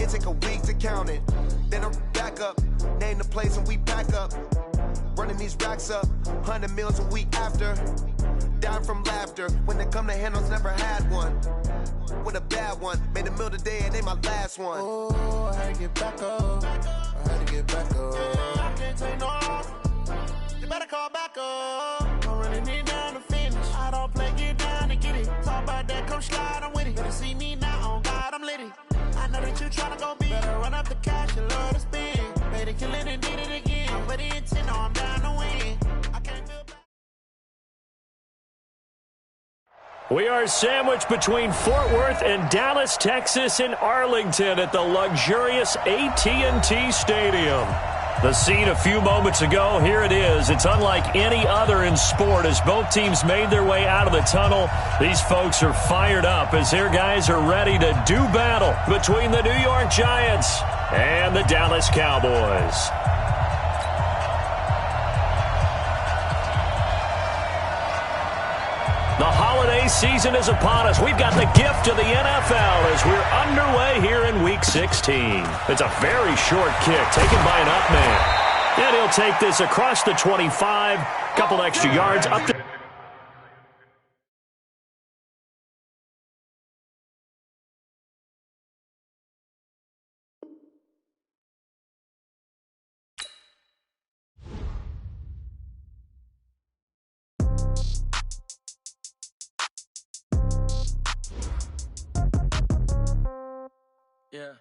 It take a week to count it. Then I back up, name the place and we pack up. Running these racks up, 100 meals a week after. Down from laughter, when they come to handles, never had one. With a bad one, made a meal today and ain't my last one. Oh, I had to get back up. I had to get back up. I can't take no off. You better call back up. Don't really need down to finish. I don't play, get down and get it. Talk about that, come slide, I'm with it. Better see me now, on God, I'm litty. I know that you tryna go big. Better run up the cash, you love to spend. Made it, kill it, and did it again. I'm with the intent, no, I'm down to win. I can't feel bad. We are sandwiched between Fort Worth and Dallas, Texas, in Arlington at the luxurious AT&T Stadium. The scene a few moments ago, here it is. It's unlike any other in sport as both teams made their way out of the tunnel. These folks are fired up as their guys are ready to do battle between the New York Giants and the Dallas Cowboys. The holiday season is upon us. We've got the gift of the NFL as we're underway here in Week 16. It's a very short kick taken by an up man. And he'll take this across the 25, couple extra yards up to... Yeah.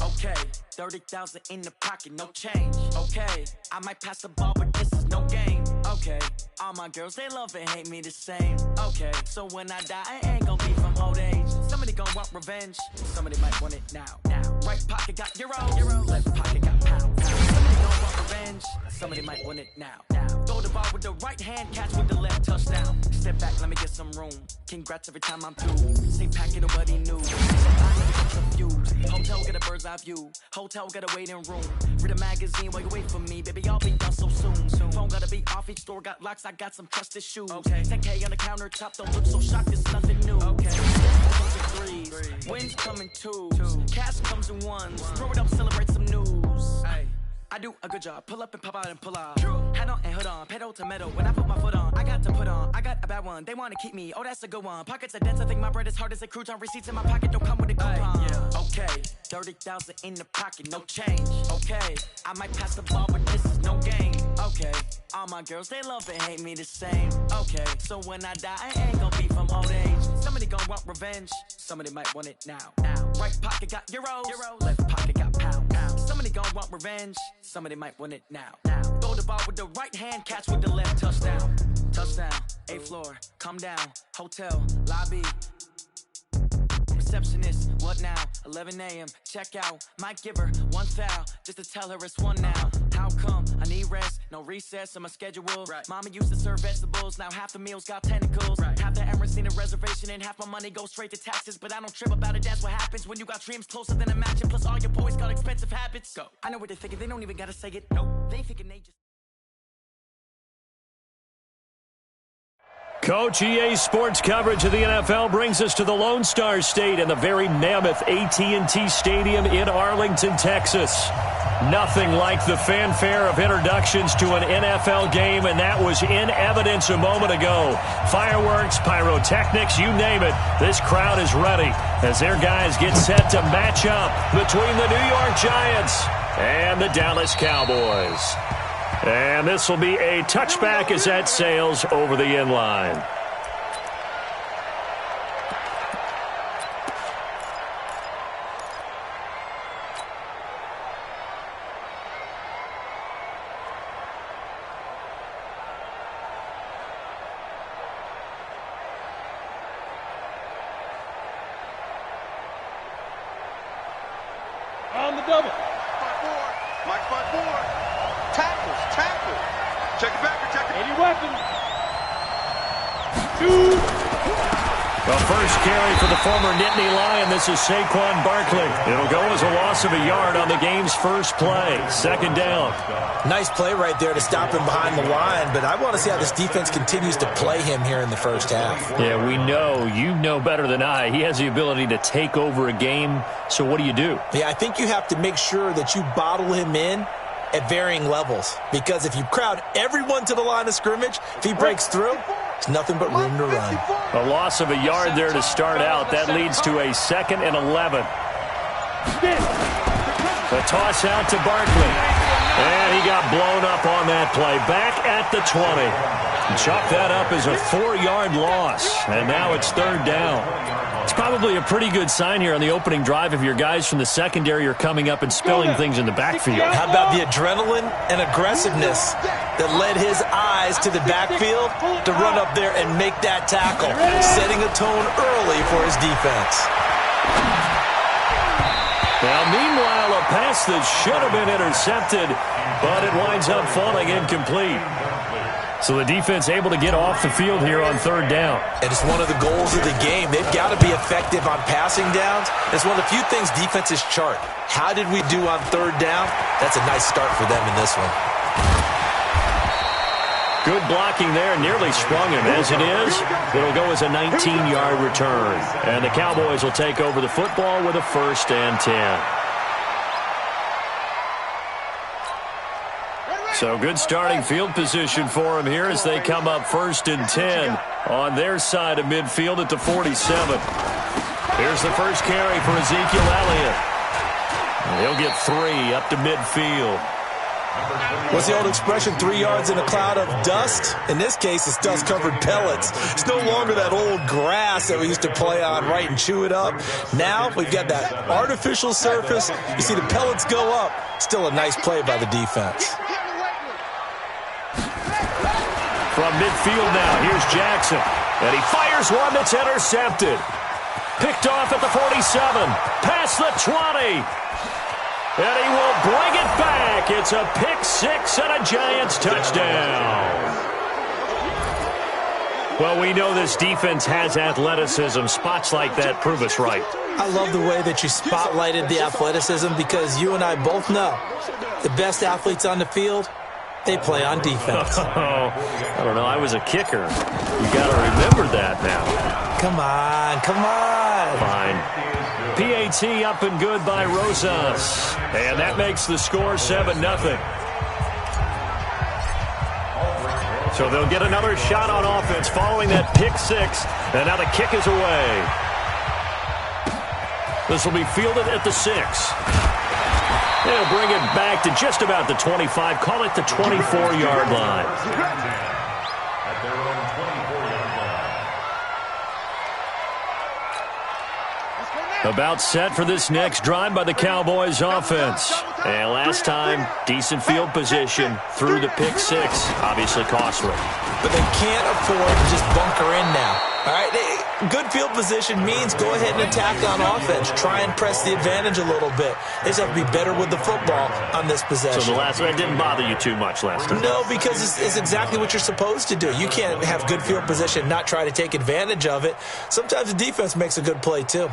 Okay. 30,000 in the pocket, no change. Okay. I might pass the ball, but this is no game. Okay. All my girls, they love and hate me the same. Okay. So when I die, I ain't gonna be from old age. Somebody gonna want revenge. Somebody might want it now. Right pocket got euro. Left pocket got pound. Somebody gonna want revenge. Somebody might want it now. Throw the ball with the right hand, catch with the left, touchdown. Step back, let me get some room. Congrats every time I'm through. Same packet, nobody knew. Confused. Hotel get a bird's eye view. Hotel get a waiting room. Read a magazine while you wait for me. Baby, I'll be done so soon. Phone gotta be off, each store got locks. I got some trusted shoes. Okay. 10K on the countertop, don't look so shocked, it's nothing new. Okay. Comes in threes. Wins come in twos. Cash comes in ones. Throw it up, celebrate some news. Hey. I do a good job. Pull up and pop out and pull off. Hat on and hood on. Pedal to metal. When I put my foot on, I got to put on. I got a bad one. They want to keep me. Oh, that's a good one. Pockets are dense. I think my bread is hard as a crouton. Receipts in my pocket don't come with a coupon. Yeah. Okay. 30,000 in the pocket. No change. Okay. I might pass the ball, but this is no game. Okay. All my girls, they love and hate me the same. Okay. So when I die, I ain't gonna be from old age. Somebody gonna want revenge. Somebody might want it now. Right pocket got euros. Left pocket got pound. Somebody gonna want revenge. Somebody might want it now. Throw the ball with the right hand, catch with the left, touchdown. Touchdown, 8th floor, come down, hotel, lobby. Receptionist, what now? 11 a.m., check out. Might give her one foul, just to tell her it's one now. How come? I need rest, no recess in my schedule. Right. Mama used to serve vegetables, now half the meals got tentacles. Right. Half the Emirates need a reservation and half my money goes straight to taxes. But I don't trip about it, that's what happens when you got dreams closer than a match. Plus all your boys got expensive habits. Go. I know what they're thinking, they don't even gotta say it. Nope, they thinking they just... Coach, EA Sports coverage of the NFL brings us to the Lone Star State and the very mammoth AT&T Stadium in Arlington, Texas. Nothing like the fanfare of introductions to an NFL game, and that was in evidence a moment ago. Fireworks, pyrotechnics, you name it. This crowd is ready as their guys get set to match up between the New York Giants and the Dallas Cowboys. And this will be a touchback as that sails over the inline. On the double. Mike 5-4. Tackle. Check it back, protect it. Any weapon. Well, first carry for the former Nittany Lion. This is Saquon Barkley. It'll go as a loss of a yard on the game's first play. Second down. Nice play right there to stop him behind the line, but I want to see how this defense continues to play him here in the first half. Yeah, we know. You know better than I. He has the ability to take over a game, so what do you do? Yeah, I think you have to make sure that you bottle him in at varying levels, because if you crowd everyone to the line of scrimmage, if he breaks through, it's nothing but room to run. A loss of a yard there to start out. That leads to a 2nd and 11. The toss out to Barkley. And he got blown up on that play. Back at the 20. Chalk that up as a 4-yard loss. And now it's 3rd down. It's probably a pretty good sign here on the opening drive if your guys from the secondary are coming up and spilling things in the backfield. How about the adrenaline and aggressiveness that led his eyes to the backfield to run up there and make that tackle, setting a tone early for his defense. Now, meanwhile, a pass that should have been intercepted, but it winds up falling incomplete. So the defense able to get off the field here on 3rd down. And it's one of the goals of the game. They've got to be effective on passing downs. It's one of the few things defenses chart. How did we do on 3rd down? That's a nice start for them in this one. Good blocking there. Nearly sprung him. As it is, it'll go as a 19-yard return. And the Cowboys will take over the football with a 1st and 10. So good starting field position for them here as they come up 1st and 10 on their side of midfield at the 47. Here's the first carry for Ezekiel Elliott. He'll get 3 up to midfield. What's the old expression, 3 yards in a cloud of dust? In this case, it's dust-covered pellets. It's no longer that old grass that we used to play on, right, and chew it up. Now we've got that artificial surface. You see the pellets go up. Still a nice play by the defense. From midfield now, here's Jackson. And he fires one that's intercepted. Picked off at the 47. Past the 20. And he will bring it back. It's a pick 6 and a Giants touchdown. Well, we know this defense has athleticism. Spots like that prove us right. I love the way that you spotlighted the athleticism, because you and I both know the best athletes on the field, they play on defense. I don't know. I was a kicker. You got to remember that now. Come on, come on. Fine. PAT up and good by Rosas. And that makes the score 7-0. So they'll get another shot on offense following that pick 6. And now the kick is away. This will be fielded at the 6. They'll bring it back to just about the 25. Call it the 24-yard line. About set for this next drive by the Cowboys offense. And last time, decent field position through the pick 6. Obviously costly. But they can't afford to just bunker in now. All right, good field position means go ahead and attack on offense. Try and press the advantage a little bit. They just have to be better with the football on this possession. So the last one didn't bother you too much last time? No, because it's exactly what you're supposed to do. You can't have good field position and not try to take advantage of it. Sometimes the defense makes a good play too.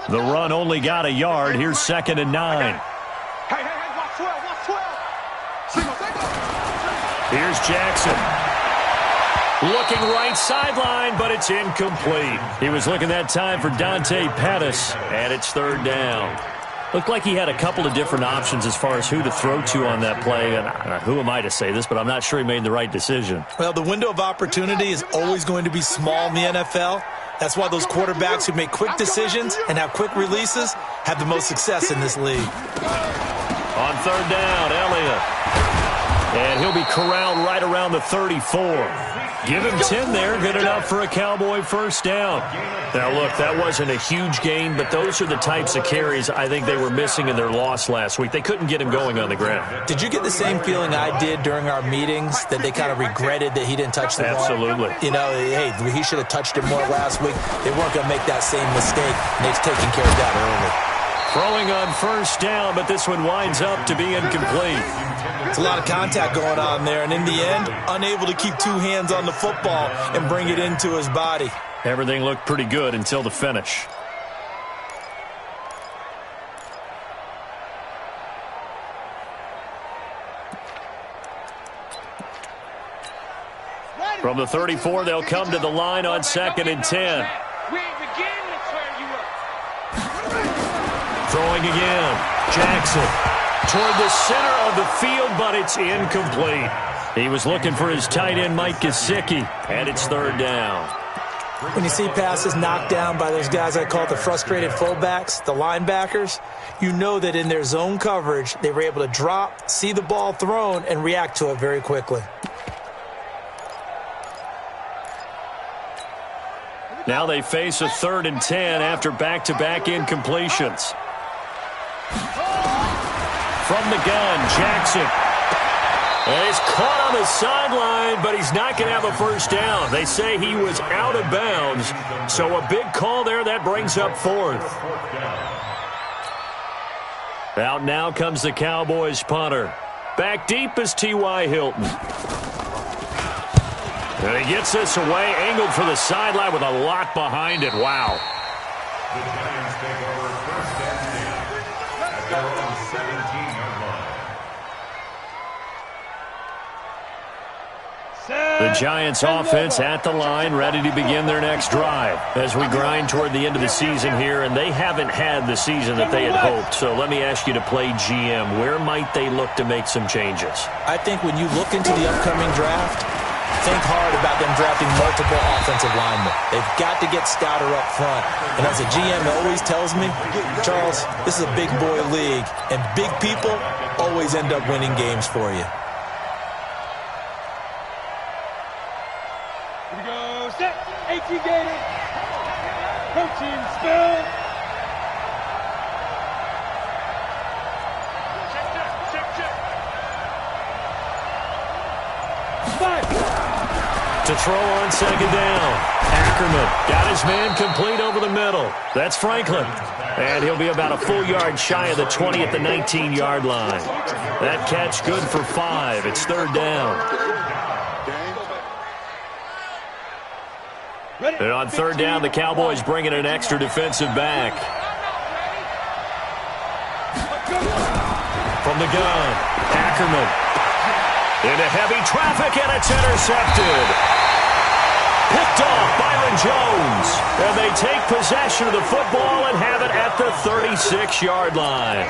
The run only got a yard. Here's 2nd and 9. Hey, watch 12. Here's Jackson. Looking right sideline, but it's incomplete. He was looking that time for Dante Pettis, and it's 3rd down. Looked like he had a couple of different options as far as who to throw to on that play. And who am I to say this, but I'm not sure he made the right decision. Well, the window of opportunity is always going to be small in the NFL. That's why those quarterbacks who make quick decisions and have quick releases have the most success in this league. On 3rd down, Elliott. And he'll be corralled right around the 34. Give him 10 there. Good enough for a Cowboy 1st down. Now, look, that wasn't a huge gain, but those are the types of carries I think they were missing in their loss last week. They couldn't get him going on the ground. Did you get the same feeling I did during our meetings, that they kind of regretted that he didn't touch the ball? Absolutely. You know, hey, he should have touched it more last week. They weren't going to make that same mistake, and they've taken care of that early. Throwing on first down, but this one winds up to be incomplete. It's a lot of contact going on there, and in the end, unable to keep two hands on the football and bring it into his body. Everything looked pretty good until the finish. From the 34, they'll come to the line on 2nd and 10. Throwing again. Jackson toward the center of the field, but it's incomplete. He was looking for his tight end, Mike Gesicki, and it's 3rd down. When you see passes knocked down by those guys I call the frustrated fullbacks, the linebackers, you know that in their zone coverage, they were able to drop, see the ball thrown, and react to it very quickly. Now they face a 3rd and 10 after back-to-back incompletions. From the gun, Jackson. And he's caught on the sideline, but he's not going to have a first down. They say he was out of bounds, so a big call there. That brings up 4th. Out now comes the Cowboys punter. Back deep is T.Y. Hilton. And he gets this away, angled for the sideline with a lot behind it. Wow. The Giants take over 1st and 10 at their own 17-yard line. The Giants offense at the line, ready to begin their next drive as we grind toward the end of the season here, and they haven't had the season that they had hoped. So let me ask you to play GM. Where might they look to make some changes? I think when you look into the upcoming draft, think hard about them drafting multiple offensive linemen. They've got to get Stouter up front. And as a GM always tells me, Charles, this is a big boy league, and big people always end up winning games for you. Here we go. Set. AT Gator. Coaching spell. To throw on 2nd down. Ackerman got his man complete over the middle. That's Franklin. And he'll be about a full yard shy of the 20 at the 19-yard line. That catch good for 5. It's 3rd down. And on 3rd down, the Cowboys bring in an extra defensive back. From the gun, Ackerman. Into heavy traffic, and it's intercepted. Picked off Byron Jones. And they take possession of the football and have it at the 36-yard line.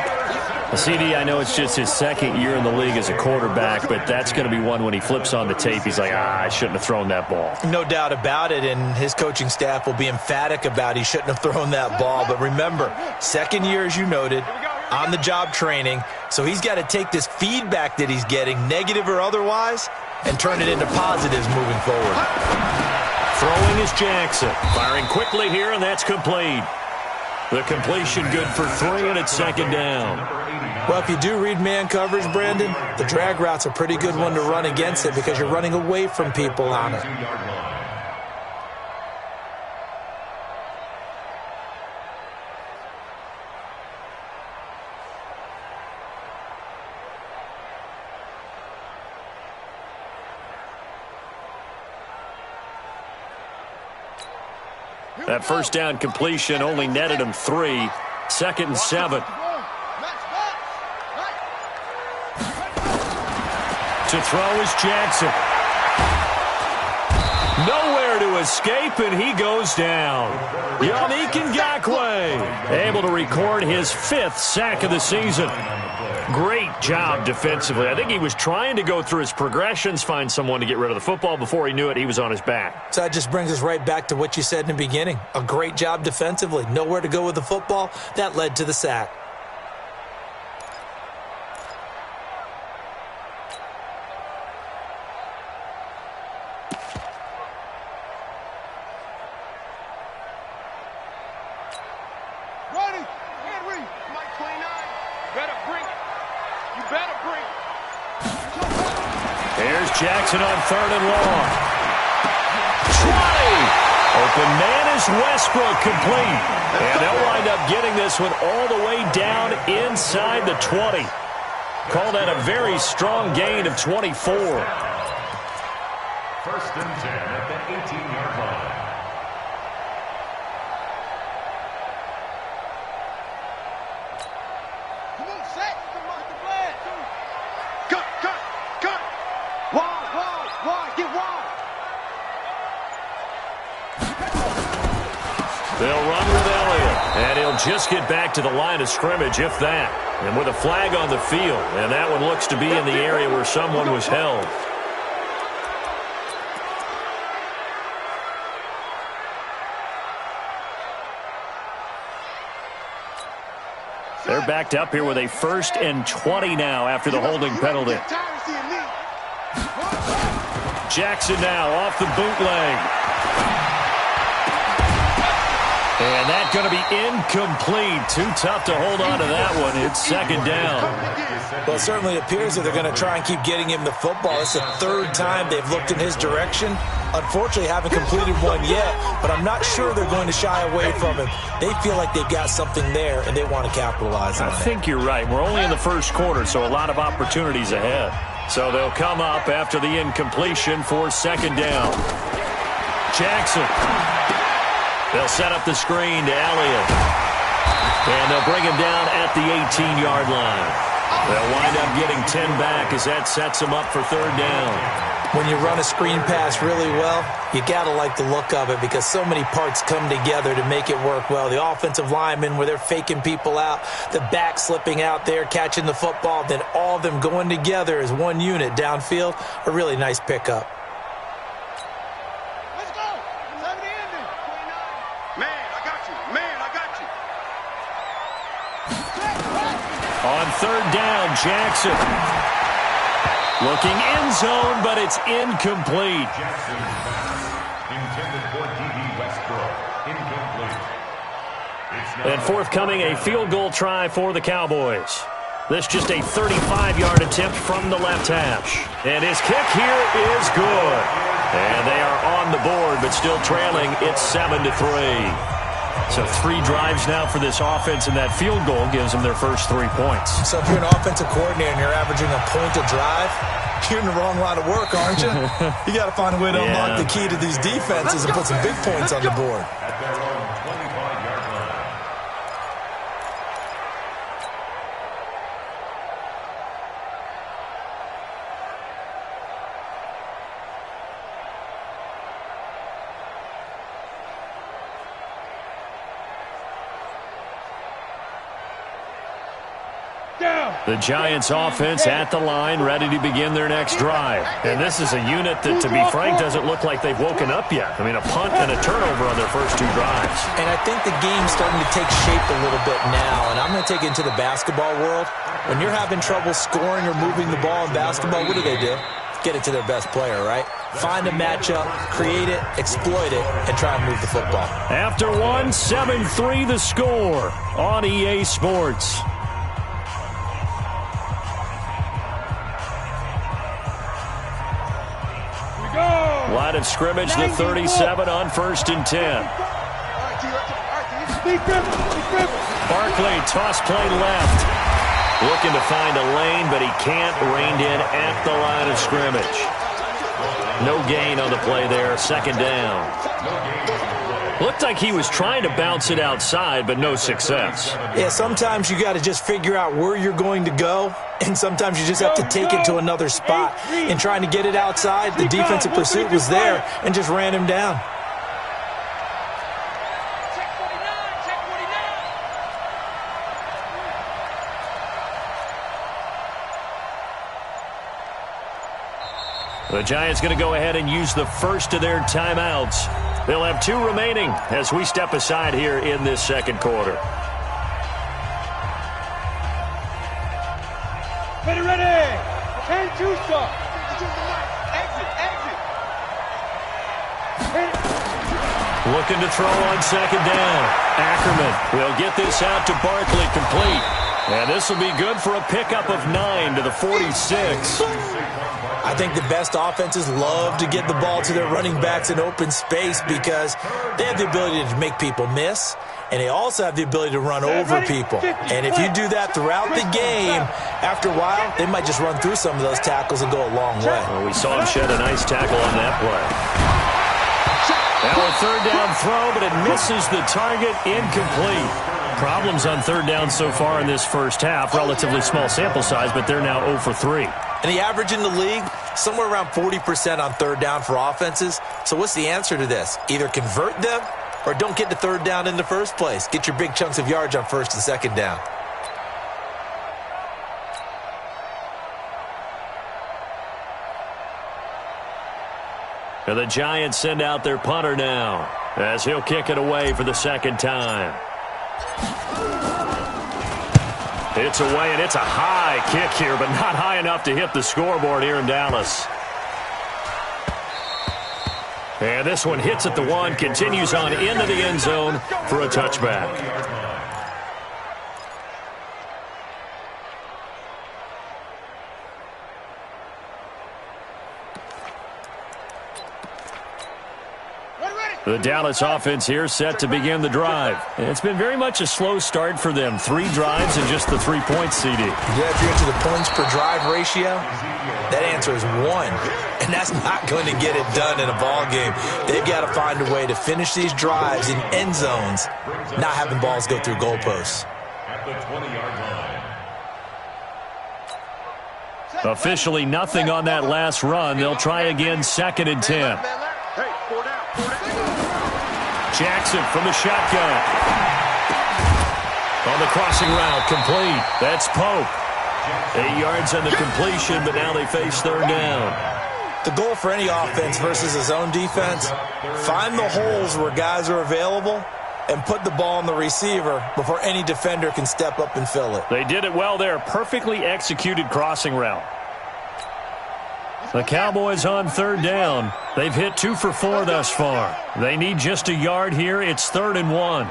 CD, I know it's just his 2nd year in the league as a quarterback, but that's going to be one when he flips on the tape, he's like, I shouldn't have thrown that ball. No doubt about it, and his coaching staff will be emphatic about he shouldn't have thrown that ball. But remember, 2nd year, as you noted, on-the-job training, so he's got to take this feedback that he's getting, negative or otherwise, and turn it into positives moving forward. Throwing is Jackson. Firing quickly here, and that's complete. The completion good for 3, and it's 2nd down. Well, if you do read man coverage, Brandon, the drag route's a pretty good one to run against it because you're running away from people on it. That first down completion only netted him 3. 2nd and 7. To throw is Jackson. Nowhere to escape, and he goes down. Yannick Ngakoue able to record his 5th sack of the season. Great job defensively. I think he was trying to go through his progressions, find someone to get rid of the football. Before he knew it, he was on his back. So that just brings us right back to what you said in the beginning. A great job defensively. Nowhere to go with the football. That led to the sack. Jackson on 3rd and long. 20. Open man is Westbrook, complete. And they'll wind up getting this one all the way down inside the 20. Call that a very strong gain of 24. First and 10 at the 18-yard line. Come on, set. Come on, the flag. Cut. Wide. Get wide. They'll run with Elliott, and he'll just get back to the line of scrimmage, if that. And with a flag on the field, and that one looks to be in the area where someone was held. They're backed up here with a 1st and 20 now after the holding penalty. Jackson now off the bootleg. And that's going to be incomplete. Too tough to hold on to that one. It's second down. Well, it certainly appears that they're going to try and keep getting him the football. It's the 3rd time they've looked in his direction. Unfortunately, haven't completed one yet, but I'm not sure they're going to shy away from him. They feel like they've got something there, and they want to capitalize on it. I think you're right. We're only in the 1st quarter, so a lot of opportunities ahead. So they'll come up after the incompletion for second down. Jackson. They'll set up the screen to Elliott. And they'll bring him down at the 18-yard line. They'll wind up getting 10 back as that sets them up for 3rd down. When you run a screen pass really well, you got to like the look of it because so many parts come together to make it work well. The offensive linemen, where they're faking people out, the back slipping out there, catching the football, then all of them going together as one unit downfield, a really nice pickup. Let's go. Time to end it. Man, I got you. On 3rd down, Jackson. Looking end zone, but it's incomplete. Jackson's pass intended for D.B. Westbrook. Incomplete. And forthcoming, a field goal try for the Cowboys. This just a 35-yard attempt from the left hash. And his kick here is good. And they are on the board, but still trailing. It's 7-3. So 3 drives now for this offense, and that field goal gives them their first 3 points. So if you're an offensive coordinator and you're averaging a point a drive, you're in the wrong line of work, aren't you? You got to find a way to unlock the key to these defenses and put some big points on the board. At their own 25-yard line. The Giants offense at the line, ready to begin their next drive. And this is a unit that, to be frank, doesn't look like they've woken up yet. I mean, a punt and a turnover on their first 2 drives. And I think the game's starting to take shape a little bit now. And I'm going to take it into the basketball world. When you're having trouble scoring or moving the ball in basketball, what do? Get it to their best player, right? Find a matchup, create it, exploit it, and try and move the football. After 1, 7-3 the score on EA Sports. Line of scrimmage, the 37 on 1st and 10. Barkley, toss play left. Looking to find a lane, but he can't. Reined in at the line of scrimmage. No gain on the play there, second down. Looked like he was trying to bounce it outside, but no success. Yeah, sometimes you got to just figure out where you're going to go, and sometimes you just have to take it to another spot. In trying to get it outside, the defensive pursuit was there and just ran him down. The Giants going to go ahead and use the first of their timeouts. They'll have 2 remaining as we step aside here in this second quarter. Ready. 10-2 stop. Exit. Looking to throw on second down. Ackerman will get this out to Barkley, complete. And this will be good for a pickup of 9 to the 46. I think the best offenses love to get the ball to their running backs in open space because they have the ability to make people miss, and they also have the ability to run over people. And if you do that throughout the game, after a while, they might just run through some of those tackles and go a long way. Well, we saw him shed a nice tackle on that play. Now a third down throw, but it misses the target, incomplete. Problems on third down so far in this first half. Relatively small sample size, but they're now 0 for 3. And the average in the league, somewhere around 40% on third down for offenses. So what's the answer to this? Either convert them or don't get to third down in the first place. Get your big chunks of yards on first and second down. And the Giants send out their punter now as he'll kick it away for the second time. It's away, and it's a high kick here, but not high enough to hit the scoreboard here in Dallas. And this one hits at the 1, continues on into the end zone for a touchback. The Dallas offense here set to begin the drive. It's been very much a slow start for them. 3 drives and just the 3 points, CD. Yeah, if you're into the points per drive ratio, that answer is 1. And that's not going to get it done in a ball game. They've got to find a way to finish these drives in end zones, not having balls go through goalposts. At the 20-yard line. Officially nothing on that last run. They'll try again, 2nd and 10. Jackson from the shotgun. On the crossing route, complete. That's Pope. 8 yards on the completion, but now they face third down. The goal for any offense versus his own defense, find the holes where guys are available and put the ball on the receiver before any defender can step up and fill it. They did it well there. Perfectly executed crossing route. The Cowboys on third down. They've hit 2 for 4 thus far. They need just a yard here. It's 3rd and 1.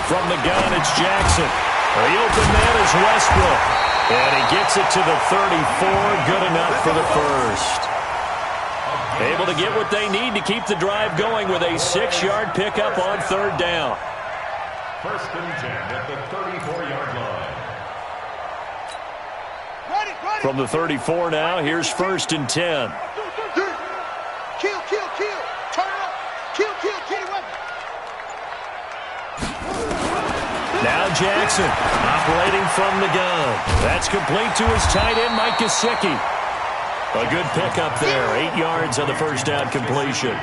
From the gun, it's Jackson. The open man is Westbrook. And he gets it to the 34. Good enough for the first. Able to get what they need to keep the drive going with a 6-yard pickup on third down. 1st and 10 at the 34-yard line. From the 34 now, here's 1st and 10. Kill. Turn it up. Kill, get it weapon. Now Jackson, operating from the gun. That's complete to his tight end, Mike Gesicki. A good pickup there, 8 yards on the first down completion.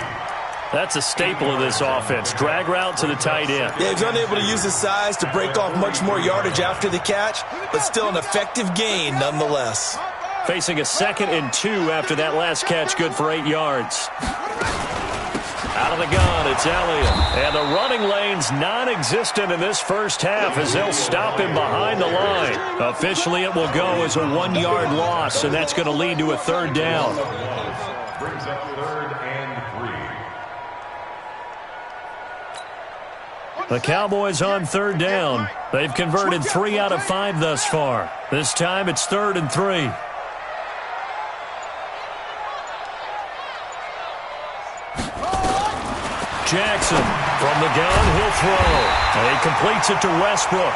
That's a staple of this offense. Drag route to the tight end. Yeah, he's unable to use his size to break off much more yardage after the catch, but still an effective gain nonetheless. Facing a 2nd and 2 after that last catch, good for 8 yards. Out of the gun, it's Elliott. And the running lane's non-existent in this first half as they'll stop him behind the line. Officially, it will go as a 1-yard loss, and that's going to lead to a third down. Brings up 3rd and 3. The Cowboys on third down. They've converted 3 out of 5 thus far. This time it's 3rd and 3. Jackson from the gun, he'll throw. And he completes it to Westbrook.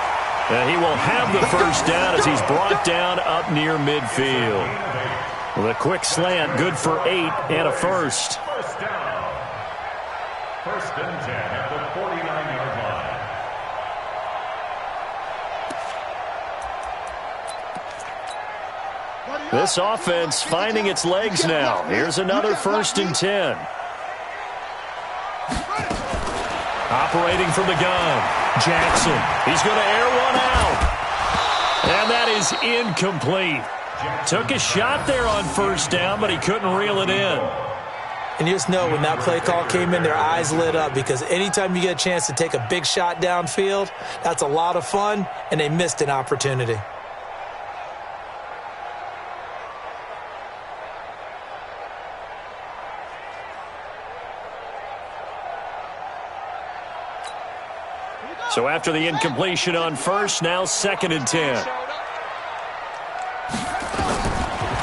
And he will have the first down as he's brought down up near midfield. With a quick slant, good for 8 and a first. First down. 1st and 10 at the 49-yard line. This offense finding its legs now. Here's another 1st and 10. Operating from the gun, Jackson. He's going to air one out. And that is incomplete. Took a shot there on first down, but he couldn't reel it in. And you just know when that play call came in, their eyes lit up because anytime you get a chance to take a big shot downfield, that's a lot of fun, and they missed an opportunity. So after the incompletion on first, now 2nd and 10.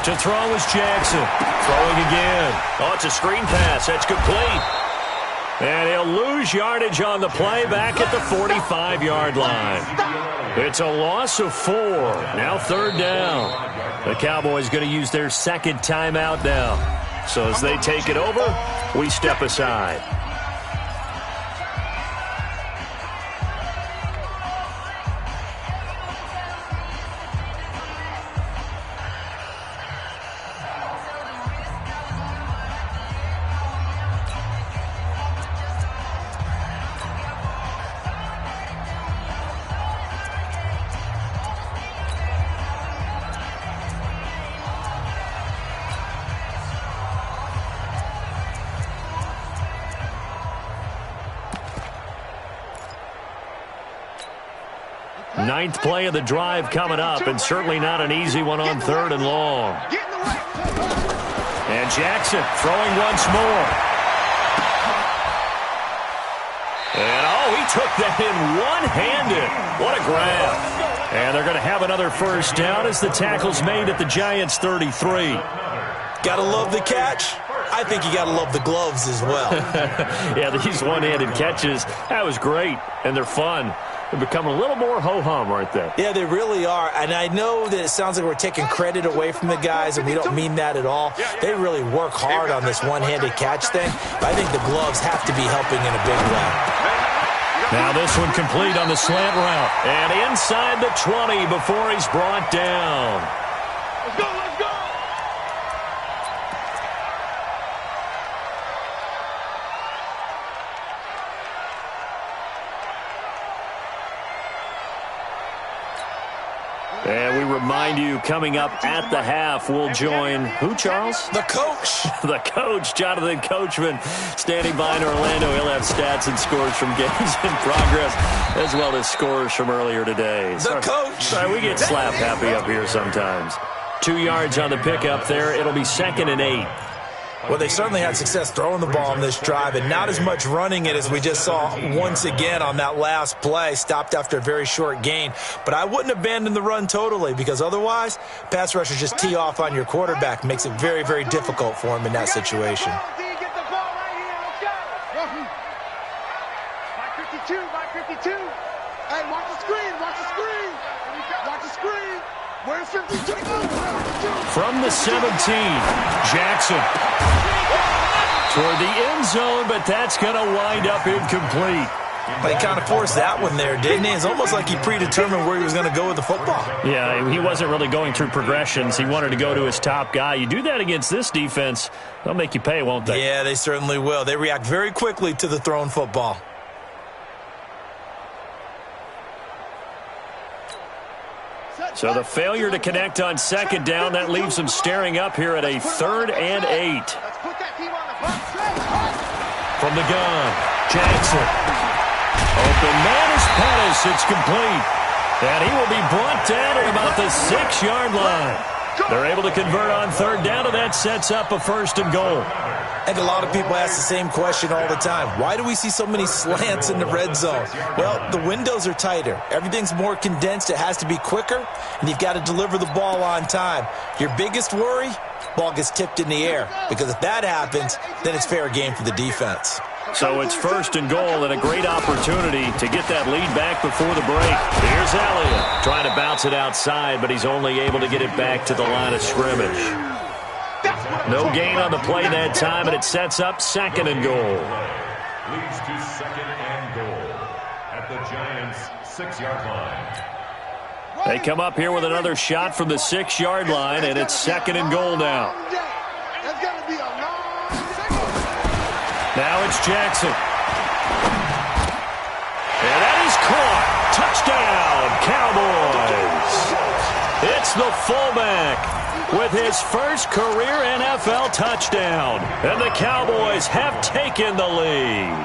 To throw is Jackson. Throwing again. Oh, it's a screen pass. That's complete. And he'll lose yardage on the play back at the 45-yard line. It's a loss of 4. Now 3rd down. The Cowboys going to use their 2nd timeout now. So as they take it over, we step aside. Ninth play of the drive coming up, and certainly not an easy one on 3rd and long. And Jackson throwing once more. And, he took that in one-handed. What a grab. And they're going to have another first down as the tackle's made at the Giants' 33. Gotta love the catch. I think you gotta love the gloves as well. Yeah, these one-handed catches, that was great, and they're fun. They're becoming a little more ho-hum, aren't they? Yeah, they really are. And I know that it sounds like we're taking credit away from the guys, and we don't mean that at all. They really work hard on this one-handed catch thing. But I think the gloves have to be helping in a big way. Now this one complete on the slant route. And inside the 20 before he's brought down. Let's go, let's go! And we remind you, coming up at the half, we'll join who, Charles? The coach. The coach, Jonathan Coachman, standing by in Orlando. He'll have stats and scores from games in progress, as well as scores from earlier today. The coach. Sorry, we get slap happy up here sometimes. 2 yards on the pickup there. It'll be 2nd and 8. Well, they certainly had success throwing the ball on this drive, and not as much running it as we just saw once again on that last play. Stopped after a very short gain. But I wouldn't abandon the run totally, because otherwise, pass rushers just tee off on your quarterback. Makes it very, very difficult for him in that situation. By 52. Hey, watch the screen, watch the screen. Watch the screen. Where's 52? From the 17, Jackson. Toward the end zone, but that's going to wind up incomplete. But he kind of forced that one there, didn't he? It's almost like he predetermined where he was going to go with the football. Yeah, he wasn't really going through progressions. He wanted to go to his top guy. You do that against this defense, they'll make you pay, won't they? Yeah, they certainly will. They react very quickly to the thrown football. So the failure to connect on 2nd down, that leaves them staring up here at a 3rd and 8. From the gun, Jackson. Open man is Pettis. It's complete. And he will be brought down at about the 6-yard line. They're able to convert on 3rd down, and that sets up a 1st and goal. And a lot of people ask the same question all the time. Why do we see so many slants in the red zone? Well, the windows are tighter. Everything's more condensed. It has to be quicker, and you've got to deliver the ball on time. Your biggest worry, ball gets tipped in the air, because if that happens, then it's fair game for the defense. So it's 1st and goal, and a great opportunity to get that lead back before the break. Here's Elliott trying to bounce it outside, but he's only able to get it back to the line of scrimmage. No gain on the play that time, and it sets up 2nd and goal. Leads to 2nd and goal at the Giants' 6-yard line. They come up here with another shot from the 6-yard line, and it's 2nd and goal now. Now it's Jackson. And that is caught. Touchdown, Cowboys. It's the fullback with his first career NFL touchdown. And the Cowboys have taken the lead.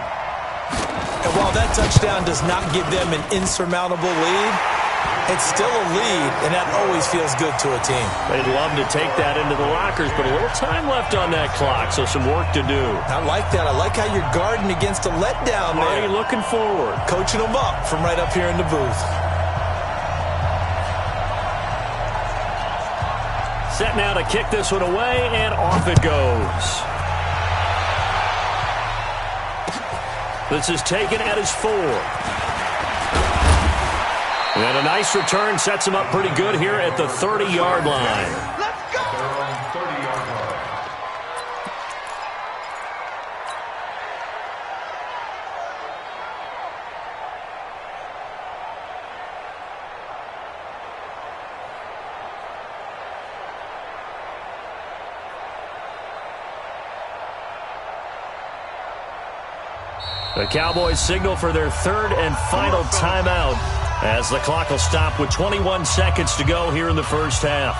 And while that touchdown does not give them an insurmountable lead, It's still a lead, and that always feels good to a team. They'd love to take that into the lockers, but a little time left on that clock, so some work to do. I like that. I like how you're guarding against a letdown there. Already looking forward. Coaching them up from right up here in the booth. Set now to kick this one away, and off it goes. This is taken at his 4. And a nice return sets him up pretty good here at the 30-yard line. Let's go! They're on 30-yard line. The Cowboys signal for their third and final timeout as the clock will stop with 21 seconds to go here in the first half.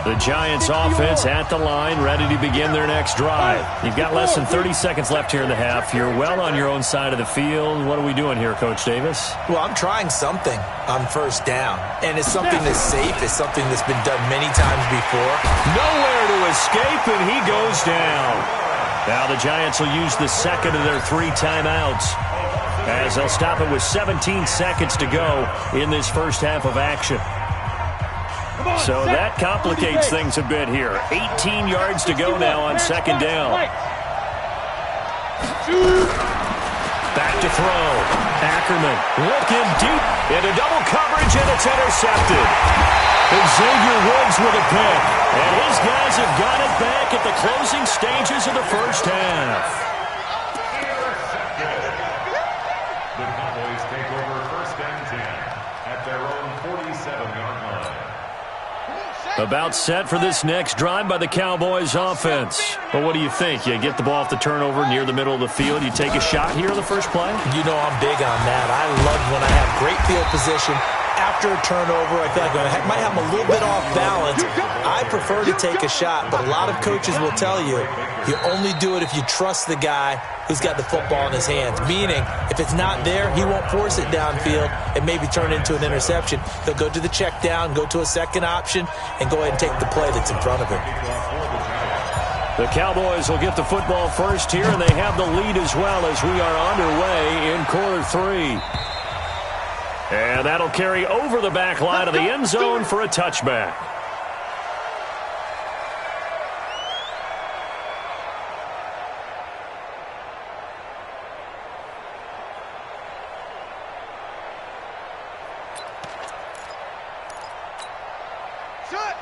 The Giants offense at the line, ready to begin their next drive. You've got less than 30 seconds left here in the half. You're well on your own side of the field. What are we doing here, Coach Davis? Well, I'm trying something on first down, and it's something that's safe. It's something that's been done many times before. Nowhere to escape, and he goes down. Now the Giants will use the second of their 3 timeouts as they'll stop it with 17 seconds to go in this first half of action. So that complicates things a bit here. 18 yards to go now on second down. Back to throw. Ackerman looking deep into double coverage, and it's intercepted. Xavier Woods with a pick. And his guys have got it back at the closing stages of the first half. The Cowboys take over first and 10 at their own 47-yard line. About set for this next drive by the Cowboys offense. But what do you think? You get the ball off the turnover near the middle of the field. You take a shot here in the first play? You know I'm big on that. I love when I have great field position. After a turnover, I feel like I might have them a little bit off balance. I prefer to take a shot, but a lot of coaches will tell you, you only do it if you trust the guy who's got the football in his hands. Meaning, if it's not there, he won't force it downfield and maybe turn it into an interception. He'll go to the check down, go to a second option, and go ahead and take the play that's in front of him. The Cowboys will get the football first here, and they have the lead as well as we are underway in quarter 3. And that'll carry over the back line of the end zone for a touchback.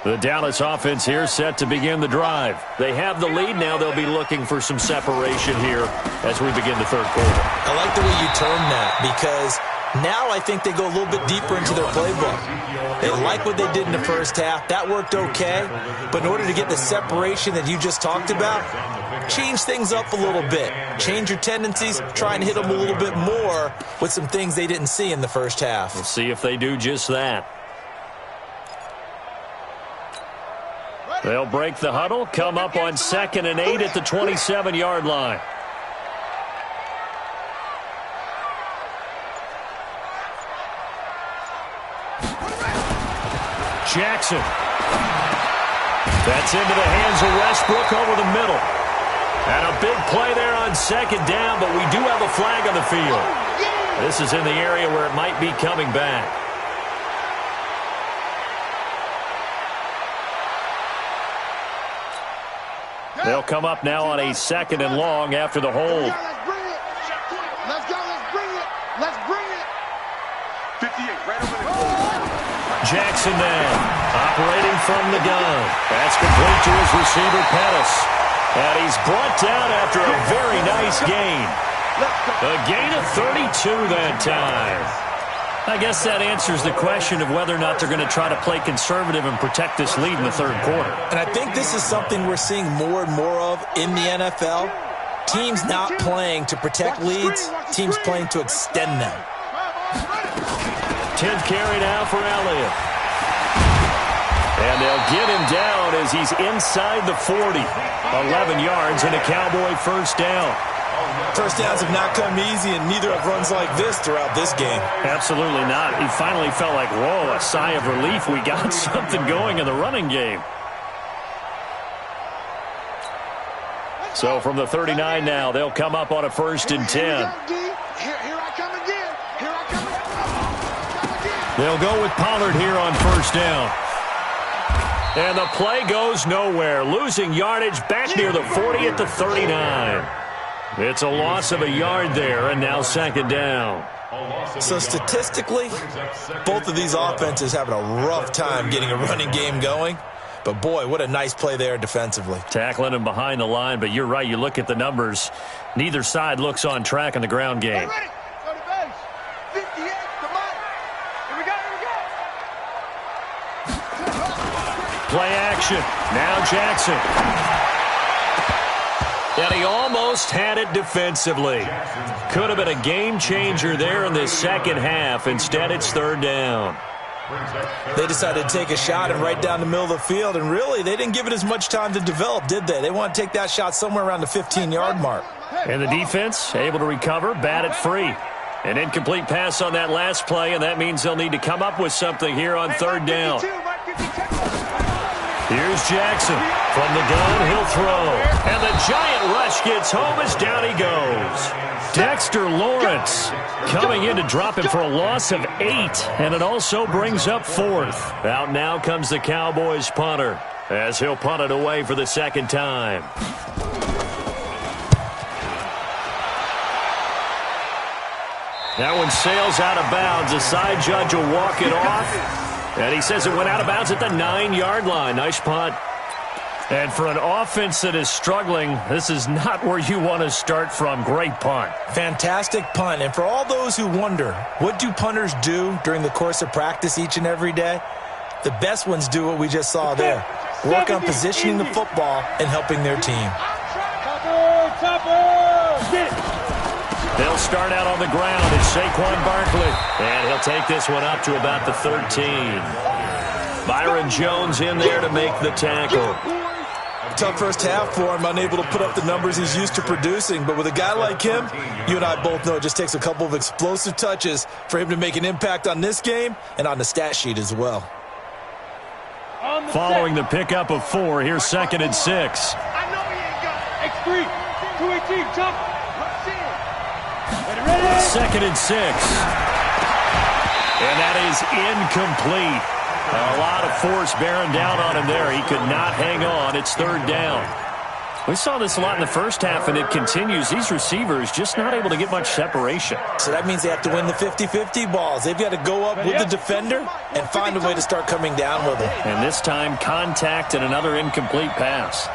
The Dallas offense here set to begin the drive. They have the lead. Now they'll be looking for some separation here as we begin the third quarter. I like the way you term that because now I think they go a little bit deeper into their playbook. They like what they did in the first half. That worked okay. But in order to get the separation that you just talked about, change things up a little bit. Change your tendencies. Try and hit them a little bit more with some things they didn't see in the first half. We'll see if they do just that. They'll break the huddle, come up on 2nd and 8 at the 27-yard line. Jackson. That's into the hands of Westbrook over the middle. And a big play there on 2nd down, but we do have a flag on the field. This is in the area where it might be coming back. They'll come up now on a 2nd and long after the hold. Let's go, let's bring it. Let's bring it. 58, right over there. Jackson then, operating from the gun. That's complete to his receiver, Pettis. And he's brought down after a very nice gain. A gain of 32 that time. I guess that answers the question of whether or not they're going to try to play conservative and protect this lead in the third quarter. And I think this is something we're seeing more and more of in the NFL. Teams not playing to protect leads, teams playing to extend them. 10th carry now for Elliott. And they'll get him down as he he's inside the 40. 11 yards and a Cowboy first down. First downs have not come easy, and neither have runs like this throughout this game. Absolutely not. He finally felt like, whoa, a sigh of relief. We got something going in the running game. So from the 39 now, they'll come up on a 1st and 10. Here I come again. Here I come again. They'll go with Pollard here on 1st down. And the play goes nowhere. Losing yardage back near the 40 at the 39. It's a loss of a yard there, and now 2nd down. So statistically, both of these offenses having a rough time getting a running game going. But, boy, what a nice play there defensively. Tackling him behind the line, but you're right. You look at the numbers. Neither side looks on track in the ground game. Ready? Go to base. 58, come on. Here we go, Play action. Now Jackson. And he almost had it defensively. Could have been a game changer there in this second half. Instead, it's 3rd down. They decided to take a shot and right down the middle of the field, and really, they didn't give it as much time to develop, did they? They want to take that shot somewhere around the 15-yard mark. And the defense able to recover, bat it free. An incomplete pass on that last play, and that means they'll need to come up with something here on 3rd down. Here's Jackson. From the gun, he'll throw. And the giant rush gets home as down he goes. Dexter Lawrence coming in to drop him for a loss of 8. And it also brings up 4th. Out now comes the Cowboys punter as he'll punt it away for the 2nd time. That one sails out of bounds. The side judge will walk it off. And he says it went out of bounds at the 9-yard line. Nice punt. And for an offense that is struggling, this is not where you want to start from. Great punt. Fantastic punt. And for all those who wonder, what do punters do during the course of practice each and every day? The best ones do what we just saw there. Work on positioning the football and helping their team. They'll start out on the ground. It's Saquon Barkley. And he'll take this one up to about the 13. Byron Jones in there to make the tackle. Tough first half for him, unable to put up the numbers he's used to producing. But with a guy like him, you and I both know it just takes a couple of explosive touches for him to make an impact on this game and on the stat sheet as well. Following the pickup of 4, here's 2nd and 6. I know he ain't got it. X3, 218, jump. 2nd and 6. And that is incomplete. A lot of force bearing down on him there. He could not hang on. It's 3rd down. We saw this a lot in the first half, and it continues. These receivers just not able to get much separation. So that means they have to win the 50-50 balls. They've got to go up with the defender and find a way to start coming down with him. And this time, contact and another incomplete pass.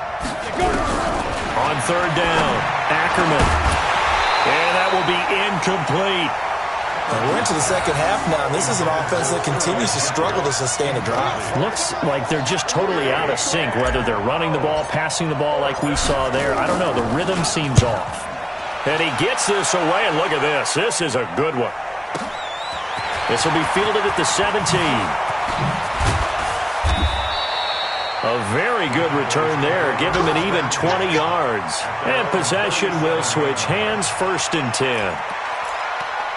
On 3rd down, Ackerman. And that will be incomplete. And we're into the second half now, and this is an offense that continues to struggle to sustain a drive. Looks like they're just totally out of sync, whether they're running the ball, passing the ball like we saw there. I don't know. The rhythm seems off. And he gets this away, and look at this. This is a good one. This will be fielded at the 17. A very good return there. Give him an even 20 yards. And possession will switch hands, 1st and 10.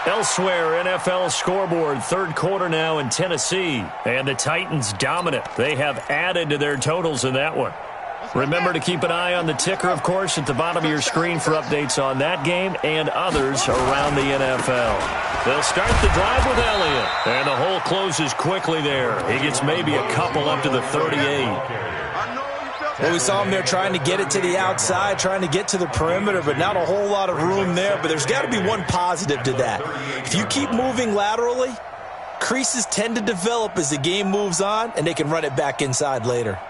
Elsewhere, NFL scoreboard, 3rd quarter now in Tennessee. And the Titans dominant. They have added to their totals in that one. Remember to keep an eye on the ticker, of course, at the bottom of your screen for updates on that game and others around the NFL. They'll start the drive with Elliott. And the hole closes quickly there. He gets maybe a couple up to the 38. Well, we saw him there trying to get it to the outside, trying to get to the perimeter, but not a whole lot of room there. But there's got to be one positive to that. If you keep moving laterally, creases tend to develop as the game moves on, and they can run it back inside later.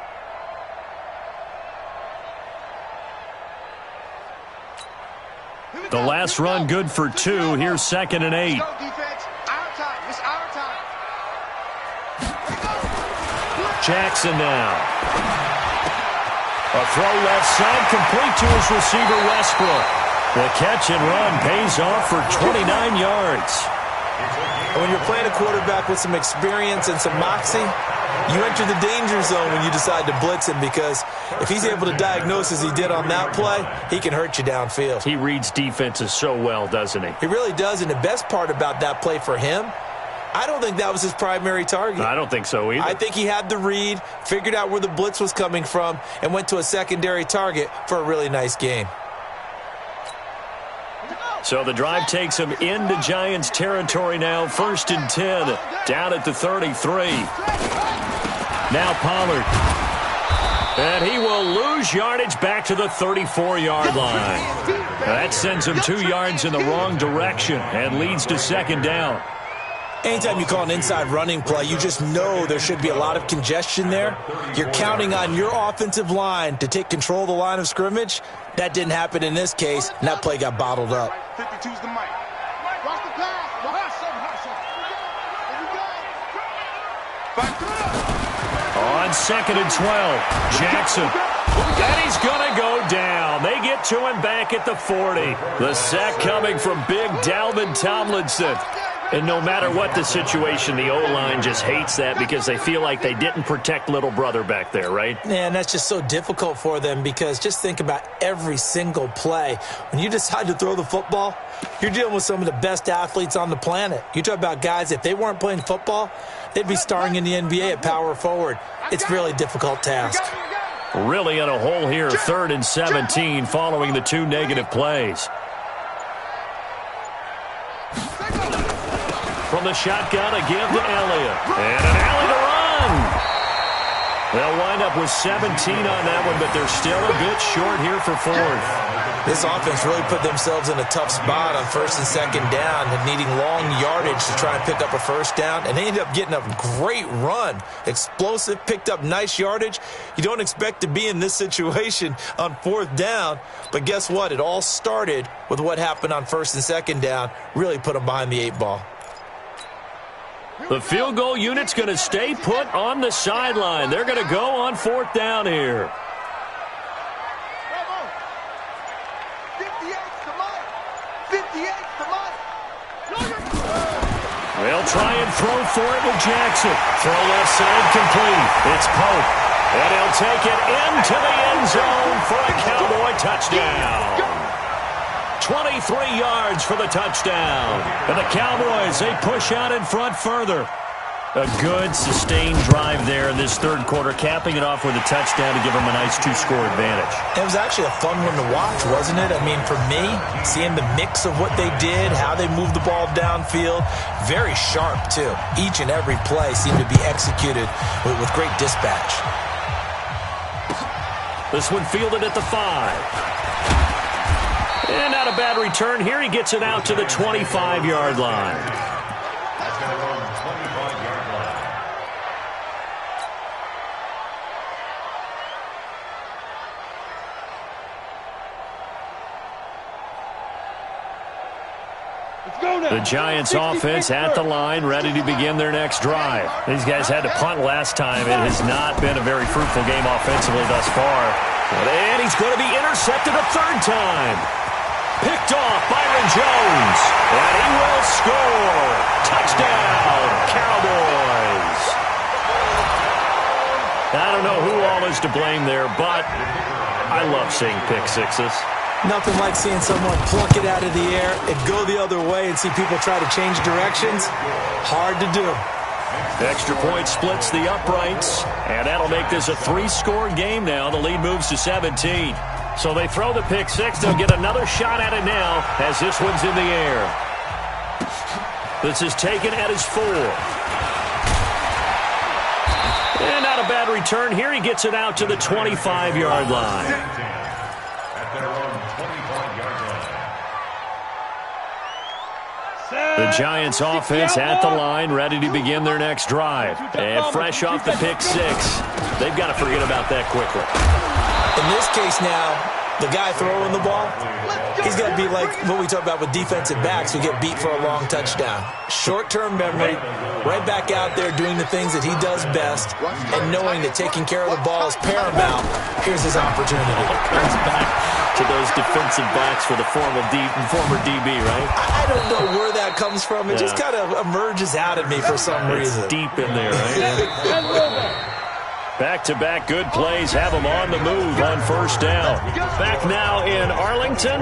The last run good for 2. Here's 2nd and 8. Jackson now. A throw left side, complete to his receiver, Westbrook. The catch and run pays off for 29 yards. When you're playing a quarterback with some experience and some moxie, You enter the danger zone when you decide to blitz him, because if he's able to diagnose as he did on that play, he can hurt you downfield. He reads defenses so well, doesn't he? He really does, and the best part about that play for him, I don't think that was his primary target. I don't think so either. I think he had the read, figured out where the blitz was coming from, and went to a secondary target for a really nice game. So the drive takes him into Giants territory now. 1st and 10, down at the 33. Now Pollard. And he will lose yardage back to the 34-yard line. That sends him 2 yards in the wrong direction and leads to 2nd down. Anytime you call an inside running play, you just know there should be a lot of congestion there. You're counting on your offensive line to take control of the line of scrimmage. That didn't happen in this case, and that play got bottled up. 52's the mic. Watch the pass. On 2nd and 12, Jackson. And he's going to go down. They get to him back at the 40. The sack coming from big Dalvin Tomlinson. And no matter what the situation, the O-line just hates that because they feel like they didn't protect little brother back there, right? Man, that's just so difficult for them, because just think about every single play. When you decide to throw the football, you're dealing with some of the best athletes on the planet. You talk about guys, if they weren't playing football, they'd be starring in the NBA at power forward. It's a really difficult task. Really in a hole here, 3rd and 17 following the 2 negative plays. From the shotgun, a give to Elliott. And an alley to run. They'll wind up with 17 on that one, but they're still a bit short here for 4th. This offense really put themselves in a tough spot on 1st and 2nd down and needing long yardage to try and pick up a 1st down. And they ended up getting a great run. Explosive, picked up nice yardage. You don't expect to be in this situation on 4th down. But guess what? It all started with what happened on 1st and 2nd down. Really put them behind the 8 ball. The field goal unit's going to stay put on the sideline. They're going to go on 4th down here. They'll try and throw for it with Jackson. Throw left side complete. It's Pope. And he'll take it into the end zone for a Cowboy touchdown. 23 yards for the touchdown. And the Cowboys, they push out in front further. A good, sustained drive there in this 3rd quarter, capping it off with a touchdown to give them a nice 2-score advantage. It was actually a fun one to watch, wasn't it? I mean, for me, seeing the mix of what they did, how they moved the ball downfield, very sharp, too. Each and every play seemed to be executed with great dispatch. This one fielded at the 5. And not a bad return here. He gets it out to the 25-yard line. That's going to go on the 25-yard line. The Giants offense at the line, ready to begin their next drive. These guys had to punt last time. It has not been a very fruitful game offensively thus far. And he's going to be intercepted a 3rd time. Picked off Byron Jones. And he will score. Touchdown, Cowboys. I don't know who all is to blame there, but I love seeing pick sixes. Nothing like seeing someone pluck it out of the air and go the other way and see people try to change directions. Hard to do. Extra point splits the uprights, and that'll make this a 3-score game now. The lead moves to 17. So they throw the pick six. They'll get another shot at it now as this one's in the air. This is taken at his 4. And not a bad return here. He gets it out to the 25-yard line. At their own 25-yard line. The Giants offense at the line, ready to begin their next drive. And fresh off the pick six, they've got to forget about that quickly. In this case now, The guy throwing the ball, he's going to be like what we talk about with defensive backs who get beat for a long touchdown. Short-term memory, right back out there doing the things that he does best, and knowing that taking care of the ball is paramount. Here's his opportunity. Comes back to those defensive backs for the former DB, right? I don't know where that comes from. It just kind of emerges out of me for some reason. It's deep in there, right? Back-to-back good plays have them on the move on first down. Back now in Arlington.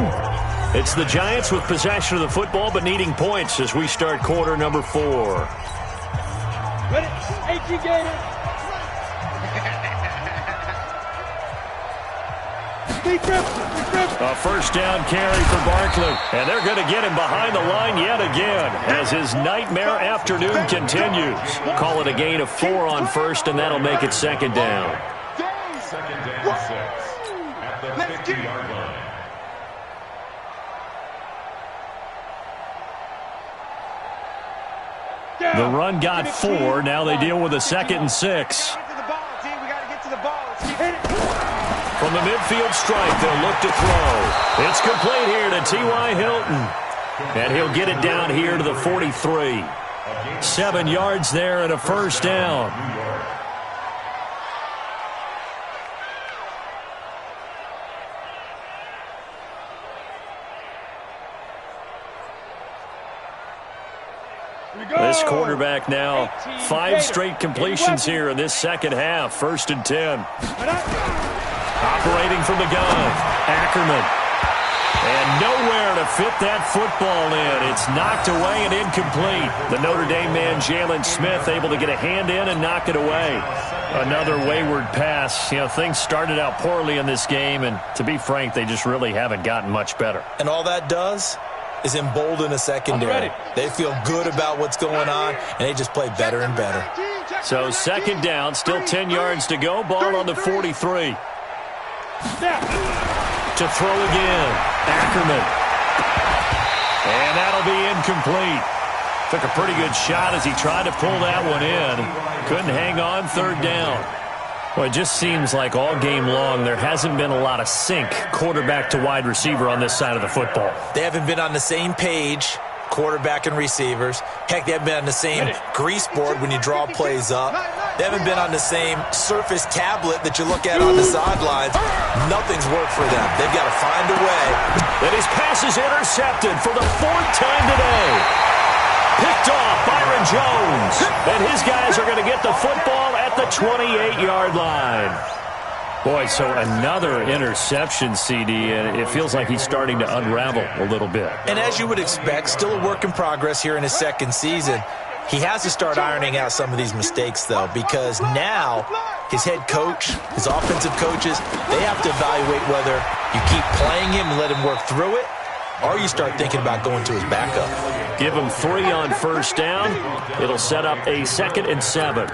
It's the Giants with possession of the football but needing points as we start quarter number 4. Ready? HG Gator. A first down carry for Barkley. And they're going to get him behind the line yet again as his nightmare afternoon continues. Call it a gain of 4 on first, and that'll make it second down. Second down 6 at the 50-yard line. The run got 4. Now they deal with a 2nd and 6. From the midfield stripe, they'll look to throw. It's complete here to T.Y. Hilton. And he'll get it down here to the 43. 7 yards there and a first down. This quarterback now 5 straight completions here in this second half. 1st and 10. Operating from the gun, Ackerman. And nowhere to fit that football in. It's knocked away and incomplete. The Notre Dame man, Jalen Smith, able to get a hand in and knock it away. Another wayward pass. You know, things started out poorly in this game, and to be frank, they just really haven't gotten much better. And all that does is embolden a secondary. They feel good about what's going on, and they just play better and better. So second down, still 10 yards to go. Ball on the 43. To throw again, Ackerman. And that'll be incomplete. Took a pretty good shot as he tried to pull that one in. Couldn't hang on, 3rd down. Well, it just seems like all game long there hasn't been a lot of sync quarterback to wide receiver on this side of the football. They haven't been on the same page, quarterback and receivers. Heck, they haven't been on the same grease board when you draw plays up. They haven't been on the same surface tablet that you look at on the sidelines. Nothing's worked for them. They've got to find a way. And his pass is intercepted for the 4th time today. Picked off Byron Jones. And his guys are going to get the football at the 28-yard line. Boy, so another interception, CD, and it feels like he's starting to unravel a little bit. And as you would expect, still a work in progress here in his 2nd season. He has to start ironing out some of these mistakes, though, because now his head coach, his offensive coaches, they have to evaluate whether you keep playing him and let him work through it, or you start thinking about going to his backup. Give him 3 on first down. It'll set up a 2nd and 7.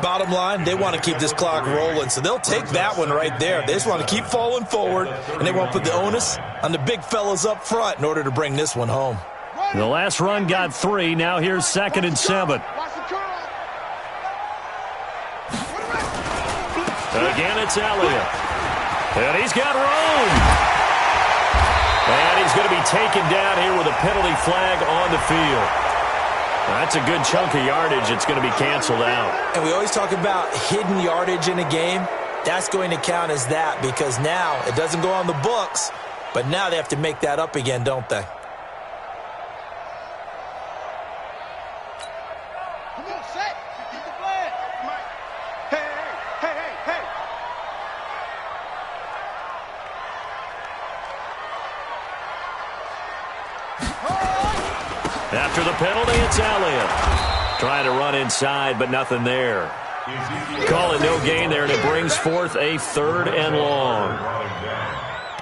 Bottom line, they want to keep this clock rolling, so they'll take that one right there. They just want to keep falling forward, and they want to put the onus on the big fellas up front in order to bring this one home. The last run got 3. Now here's 2nd and 7. Again, it's Elliott. And he's got room. And he's going to be taken down here with a penalty flag on the field. That's a good chunk of yardage. It's going to be canceled out. And we always talk about hidden yardage in a game. That's going to count as that because now it doesn't go on the books, but now they have to make that up again, don't they? Come on, set. Get the flag. Hey. After the penalty, it's Elliott. Trying to run inside, but nothing there. Call it no gain there, and it brings forth a 3rd and long.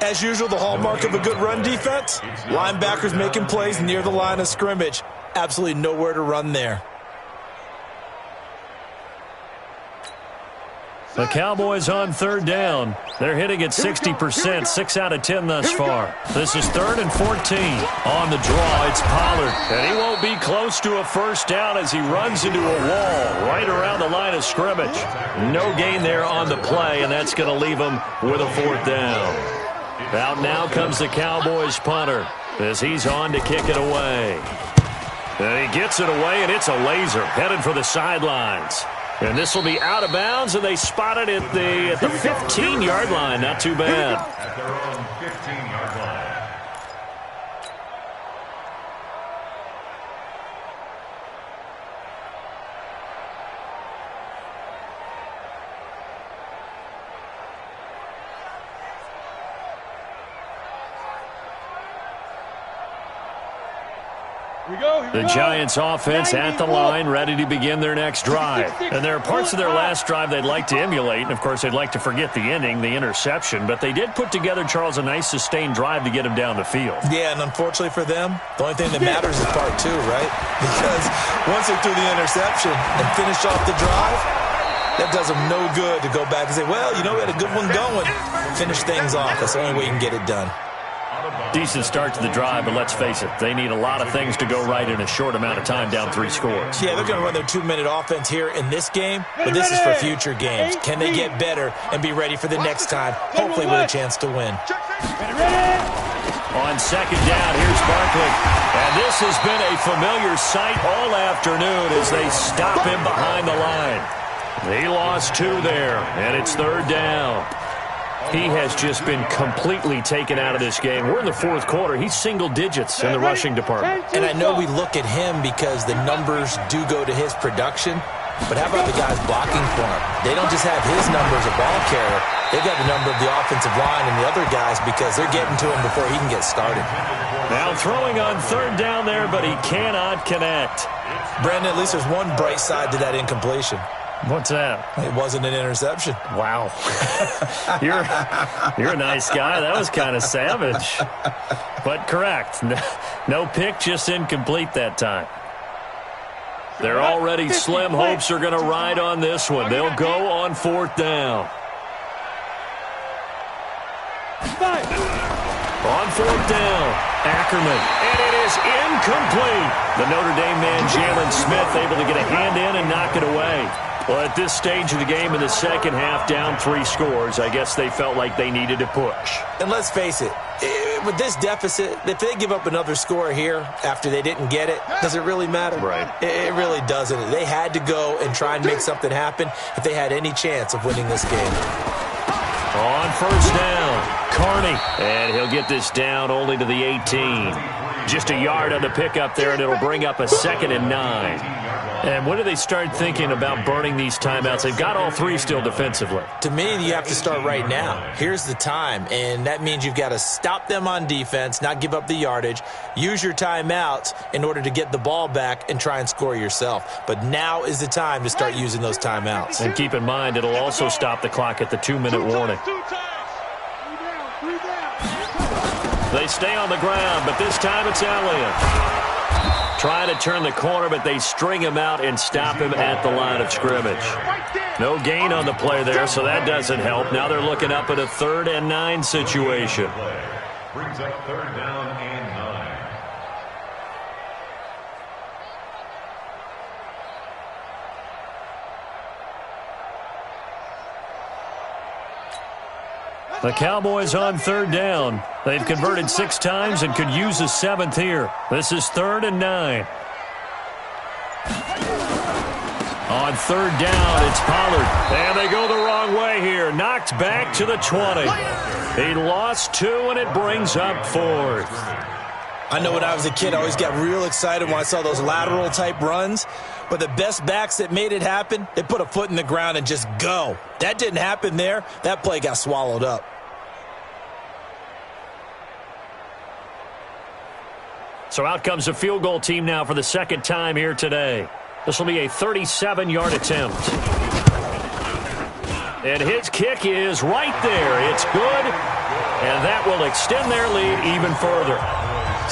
As usual, the hallmark of a good run defense, linebackers making plays near the line of scrimmage. Absolutely nowhere to run there. The Cowboys on 3rd down. They're hitting at 60%, 6 out of 10 thus far. This is 3rd and 14. On the draw, it's Pollard. And he won't be close to a first down as he runs into a wall right around the line of scrimmage. No gain there on the play, and that's going to leave him with a 4th down. Out now comes the Cowboys punter as he's on to kick it away. And he gets it away, and it's a laser headed for the sidelines. And this will be out of bounds, and they spot it at the 15-yard line. Not too bad. At their own 15-yard line. The Giants offense at the line, ready to begin their next drive. And there are parts of their last drive they'd like to emulate. And, of course, they'd like to forget the ending, the interception. But they did put together, Charles, a nice sustained drive to get him down the field. Yeah, and unfortunately for them, the only thing that matters is part two, right? Because once they threw the interception and finished off the drive, that does them no good to go back and say, well, you know, we had a good one going. Finish things off. That's the only way you can get it done. Decent start to the drive, but let's face it, they need a lot of things to go right in a short amount of time, down 3 scores. Yeah, they're going to run their 2-minute offense here in this game, but this is for future games. Can they get better and be ready for the next time, hopefully with a chance to win? On second down, here's Barkley. And this has been a familiar sight all afternoon as they stop him behind the line. He lost 2 there, and it's third down. He has just been completely taken out of this game. We're in the 4th quarter. He's single digits in the rushing department. And I know we look at him because the numbers do go to his production, but how about the guys blocking for him? They don't just have his number as a ball carrier. They've got the number of the offensive line and the other guys because they're getting to him before he can get started. Now throwing on third down there, but he cannot connect. Brandon, at least there's one bright side to that incompletion. What's that? It wasn't an interception. Wow. You're a nice guy. That was kind of savage. But correct. No pick, just incomplete that time. Their already slim hopes are going to ride on this one. They'll go on 4th down. On 4th down, Ackerman. And it is incomplete. The Notre Dame man, Jalen Smith, able to get a hand in and knock it away. Well, at this stage of the game in the second half, down 3 scores, I guess they felt like they needed to push. And let's face it, with this deficit, if they give up another score here after they didn't get it, does it really matter? Right. It really doesn't. They had to go and try and make something happen if they had any chance of winning this game. On 1st down, Carney. And he'll get this down only to the 18. Just a yard on the pickup there, and it'll bring up a 2nd and 9. And when do they start thinking about burning these timeouts? They've got all 3 still defensively. To me, you have to start right now. Here's the time, and that means you've got to stop them on defense, not give up the yardage, use your timeouts in order to get the ball back and try and score yourself. But now is the time to start using those timeouts. And keep in mind, it'll also stop the clock at the 2-minute warning. They stay on the ground, but this time it's Elliott. Trying to turn the corner, but they string him out and stop him at the line of scrimmage. No gain on the play there, so that doesn't help. Now they're looking up at a 3rd and 9 situation. Brings up 3rd down and 9. The Cowboys on 3rd down. They've converted 6 times and could use a 7th here. This is 3rd and 9. On 3rd down, it's Pollard. And they go the wrong way here. Knocked back to the 20. He lost 2, and it brings up 4th. I know when I was a kid, I always got real excited when I saw those lateral-type runs. But the best backs that made it happen, they put a foot in the ground and just go. That didn't happen there. That play got swallowed up. So out comes the field goal team now for the 2nd time here today. This will be a 37-yard attempt. And his kick is right there. It's good, and that will extend their lead even further.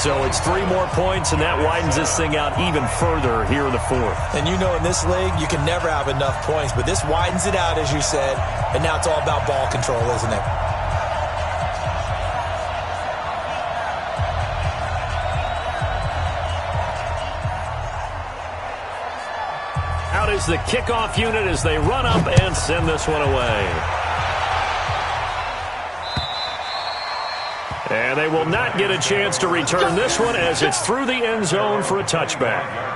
So it's 3 more points, and that widens this thing out even further here in the 4th. And you know in this league, you can never have enough points, but this widens it out, as you said, and now it's all about ball control, isn't it? Out is the kickoff unit as they run up and send this one away. And they will not get a chance to return this one as it's through the end zone for a touchback.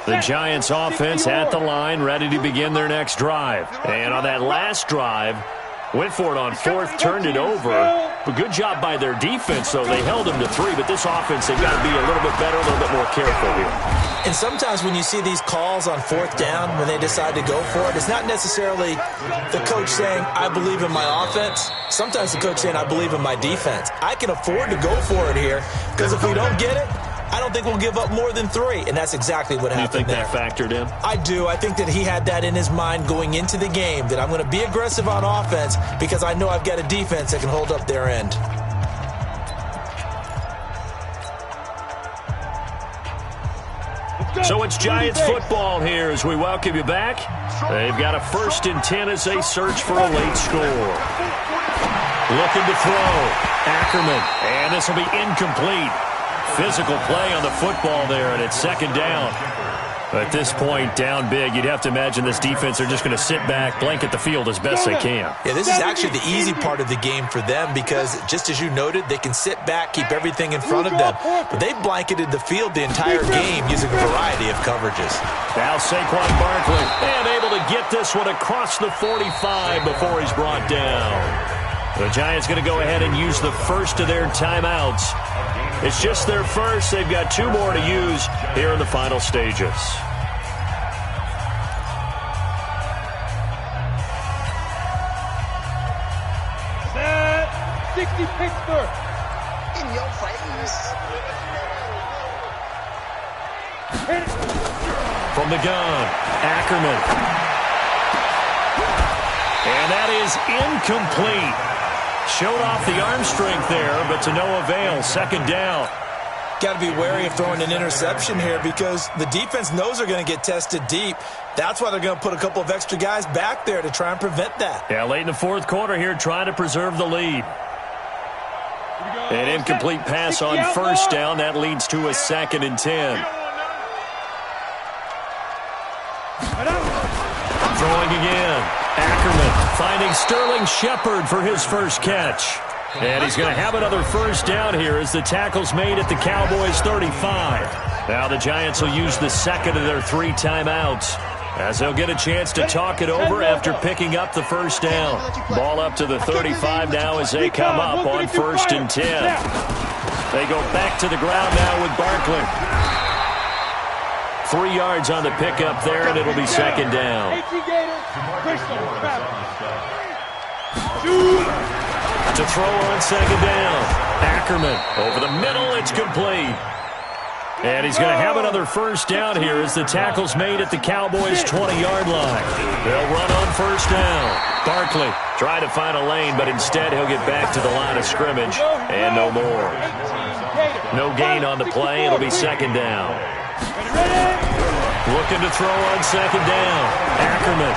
The Giants offense at the line, ready to begin their next drive. And on that last drive, went for it on fourth, turned it over. A good job by their defense, though. They held them to 3, but this offense, they've got to be a little bit better, a little bit more careful here. And sometimes when you see these calls on fourth down, when they decide to go for it, it's not necessarily the coach saying, I believe in my offense. Sometimes the coach saying, I believe in my defense. I can afford to go for it here, because if we don't get it, I don't think we'll give up more than 3, and that's exactly what happened there. You think that factored in? I do. I think that he had that in his mind going into the game, that I'm going to be aggressive on offense because I know I've got a defense that can hold up their end. So it's Giants football here as we welcome you back. They've got a 1st and 10 as they search for a late score. Looking to throw. Ackerman, and this will be incomplete. Physical play on the football there, and it's 2nd down. At this point, down big, you'd have to imagine this defense are just going to sit back, blanket the field as best they can. Yeah, this is actually the easy part of the game for them because, just as you noted, they can sit back, keep everything in front of them. But they've blanketed the field the entire game using a variety of coverages. Now Saquon Barkley, and able to get this one across the 45 before he's brought down. The Giants going to go ahead and use the first of their timeouts. It's just their first. They've got 2 more to use here in the final stages. Set 60 Pittsburgh. In your face. From the gun, Ackerman. And that is incomplete. Showed off the arm strength there, but to no avail. 2nd down. Got to be wary of throwing an interception here because the defense knows they're going to get tested deep. That's why they're going to put a couple of extra guys back there to try and prevent that. Yeah, late in the 4th quarter here, trying to preserve the lead. An incomplete pass on 1st down. That leads to a 2nd and 10. Throwing again. Ackerman finding Sterling Shepard for his first catch. And he's going to have another 1st down here as the tackle's made at the Cowboys' 35. Now the Giants will use the 2nd of their 3 timeouts as they'll get a chance to talk it over after picking up the 1st down. Ball up to the 35 now as they come up on 1st and 10. They go back to the ground now with Barkley. 3 yards on the pickup there, and it'll be 2nd down. To throw on 2nd down. Ackerman over the middle. It's complete. And he's going to have another 1st down here as the tackle's made at the Cowboys' 20-yard line. They'll run on 1st down. Barkley trying to find a lane, but instead he'll get back to the line of scrimmage and no more. No gain on the play. It'll be 2nd down. Looking to throw on 2nd down. Ackerman.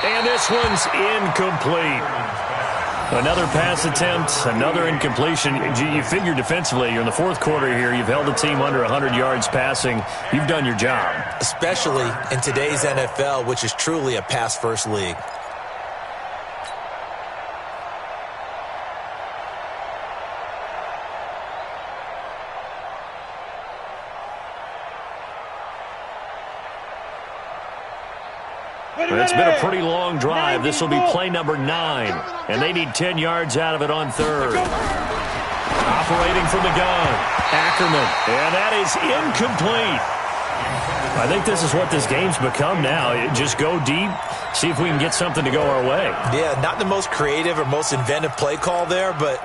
And this one's incomplete. Another pass attempt, another incompletion. You figure defensively, you're in the 4th quarter here. You've held the team under 100 yards passing. You've done your job. Especially in today's NFL, which is truly a pass-first league. It's been a pretty long drive. This will be play number 9, and they need 10 yards out of it on 3rd. Operating from the gun, Ackerman, and that is incomplete. I think this is what this game's become now. Just go deep, see if we can get something to go our way. Yeah, not the most creative or most inventive play call there, but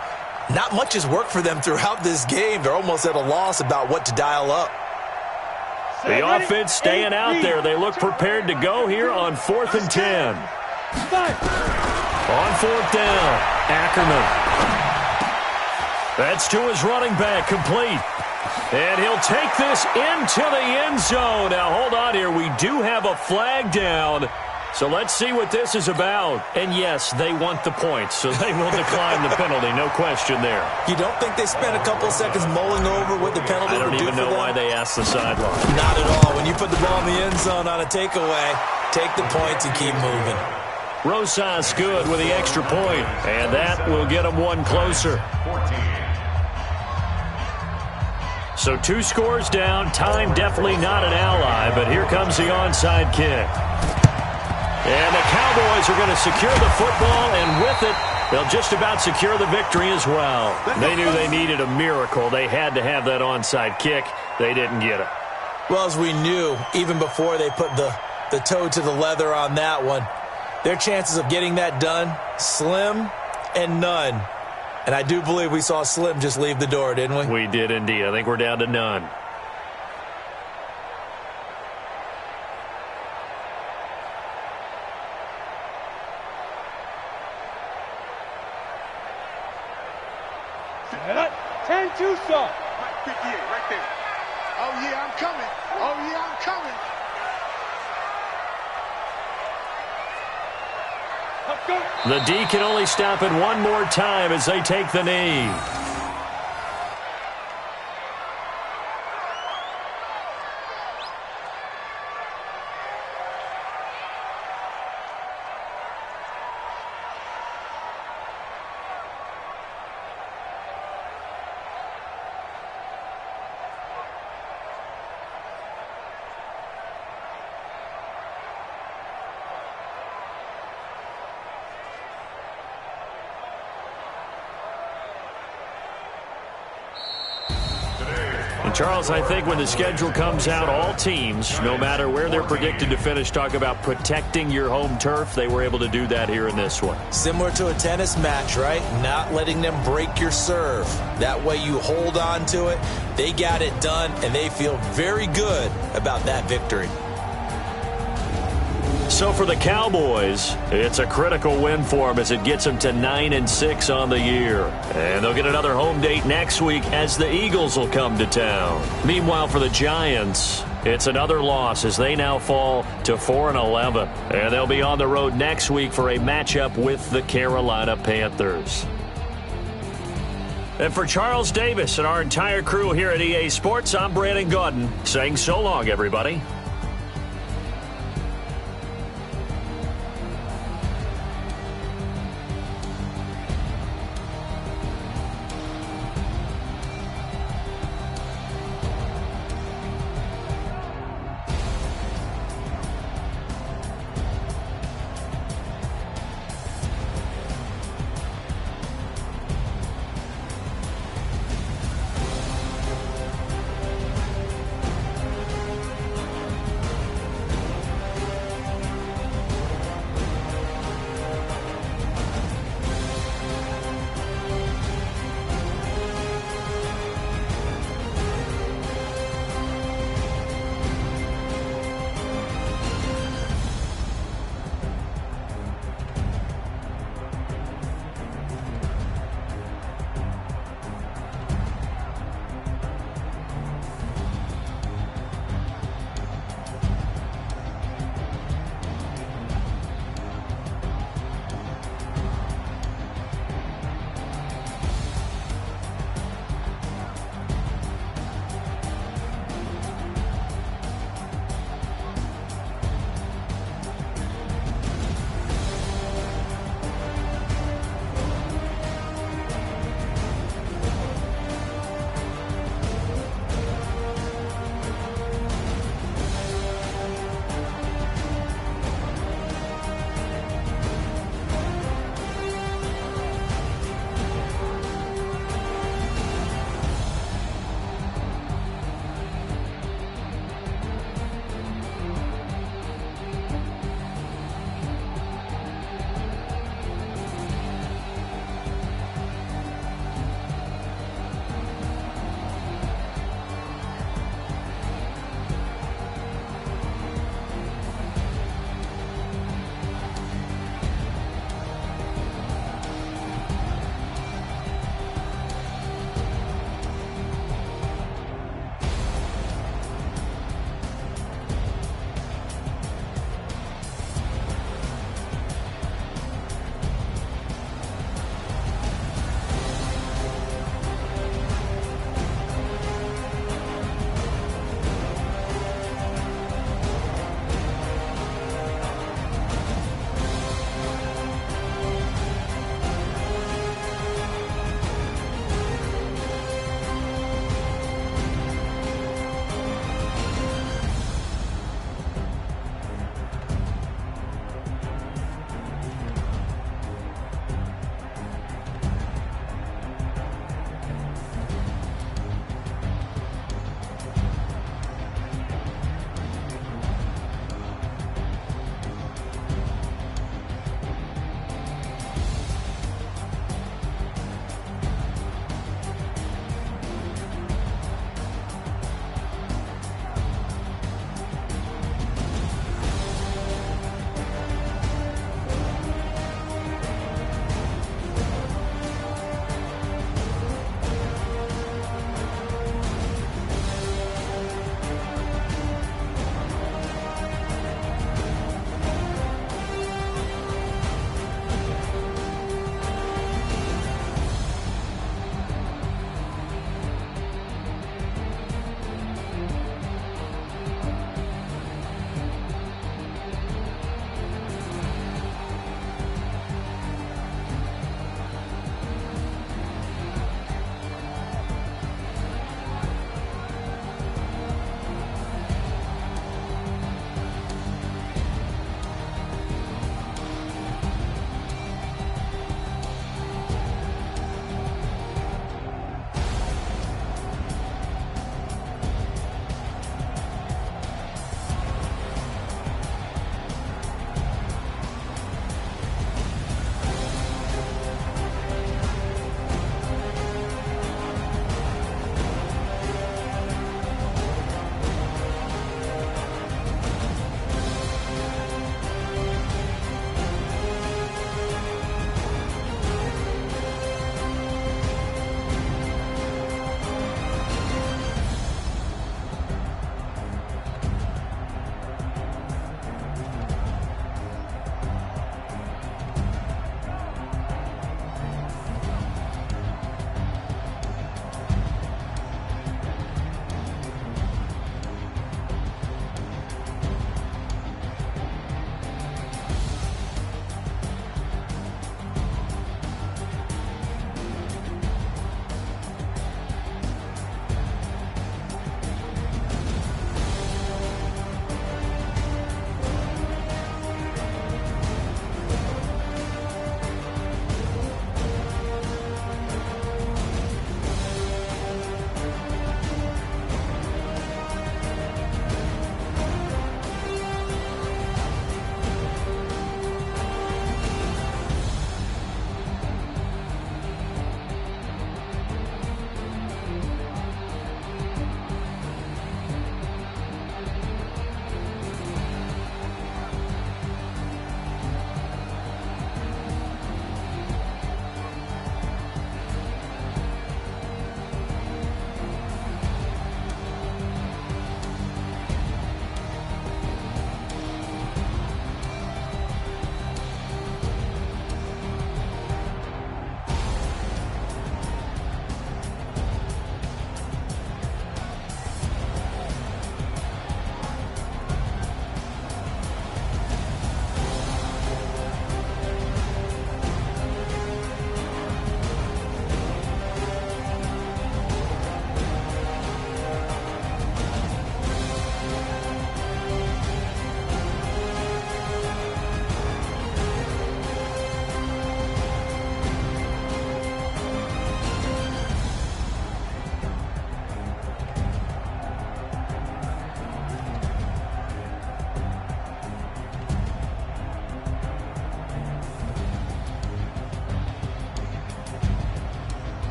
not much has worked for them throughout this game. They're almost at a loss about what to dial up. The offense staying out there. They look prepared to go here on 4th and 10. On 4th down, Ackerman. That's to his running back, complete. And he'll take this into the end zone. Now, hold on here. We do have a flag down. So let's see what this is about. And yes, they want the points, so they will decline the penalty. No question there. You don't think they spent a couple of seconds mulling over what the penalty would do for them? I don't even know why they asked the sideline. Not at all. When you put the ball in the end zone on a takeaway, take the points and keep moving. Rosas good with the extra point, and that will get them one closer. 14. So 2 scores down. Time definitely not an ally, but here comes the onside kick. And the Cowboys are going to secure the football, and with it, they'll just about secure the victory as well. They knew they needed a miracle. They had to have that onside kick. They didn't get it. Well, as we knew, even before they put the toe to the leather on that one, their chances of getting that done, slim and none. And I do believe we saw Slim just leave the door, didn't we? We did indeed. I think we're down to none. Turn Tucson. 58, right there. Oh, yeah, I'm coming. Oh, yeah, I'm coming. The D can only stop it one more time as they take the knee. Charles, I think when the schedule comes out, all teams, no matter where they're predicted to finish, talk about protecting your home turf. They were able to do that here in this one. Similar to a tennis match, right? Not letting them break your serve. That way you hold on to it. They got it done, and they feel very good about that victory. So for the Cowboys, it's a critical win for them as it gets them to 9-6 on the year. And they'll get another home date next week as the Eagles will come to town. Meanwhile, for the Giants, it's another loss as they now fall to 4-11. And they'll be on the road next week for a matchup with the Carolina Panthers. And for Charles Davis and our entire crew here at EA Sports, I'm Brandon Gaudin saying so long, everybody.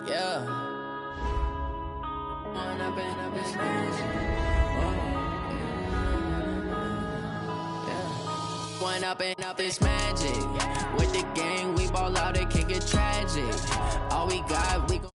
Yeah. One up and it's magic. One up and up is magic. With the gang, we ball out and kick it tragic. All we got, we gon'